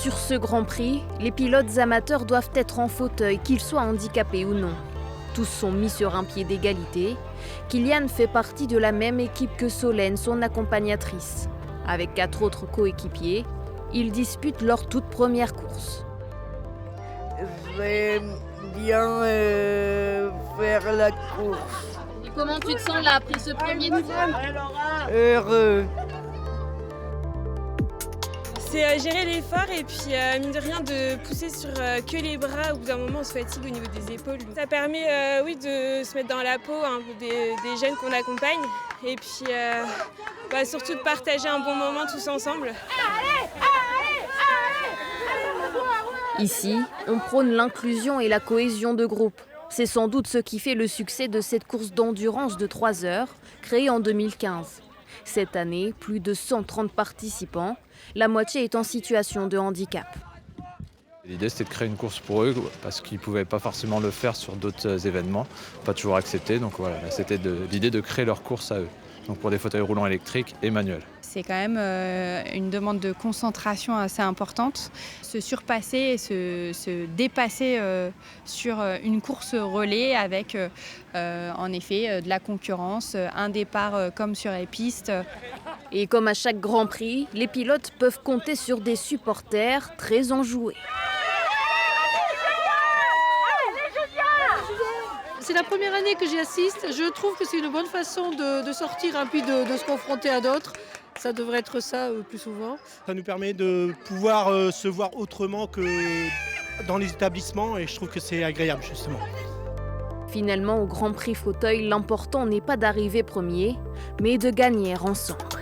Sur ce Grand Prix, les pilotes amateurs doivent être en fauteuil, qu'ils soient handicapés ou non. Tous sont mis sur un pied d'égalité. Kylian fait partie de la même équipe que Solène, son accompagnatrice. Avec 4 autres coéquipiers, ils disputent leur toute première course. J'aime bien faire la course. Et comment tu te sens là après ce premier tour? Heureux. C'est gérer l'effort et puis mine de rien de pousser sur que les bras. Au bout d'un moment on se fatigue au niveau des épaules. Ça permet de se mettre dans la peau des jeunes qu'on accompagne et puis surtout de partager un bon moment tous ensemble. Ici, on prône l'inclusion et la cohésion de groupe. C'est sans doute ce qui fait le succès de cette course d'endurance de 3 heures, créée en 2015. Cette année, plus de 130 participants, la moitié est en situation de handicap. L'idée c'était de créer une course pour eux parce qu'ils ne pouvaient pas forcément le faire sur d'autres événements, pas toujours acceptés. Donc voilà, c'était l'idée de créer leur course à eux, donc pour des fauteuils roulants électriques et manuels. C'est quand même une demande de concentration assez importante. Se surpasser et se dépasser sur une course relais avec en effet de la concurrence, un départ comme sur les pistes. Et comme à chaque Grand Prix, les pilotes peuvent compter sur des supporters très enjoués. C'est la première année que j'y assiste. Je trouve que c'est une bonne façon de sortir et puis de se confronter à d'autres. Ça devrait être ça plus souvent. Ça nous permet de pouvoir se voir autrement que dans les établissements et je trouve que c'est agréable justement. Finalement, au Grand Prix fauteuil, l'important n'est pas d'arriver premier, mais de gagner ensemble.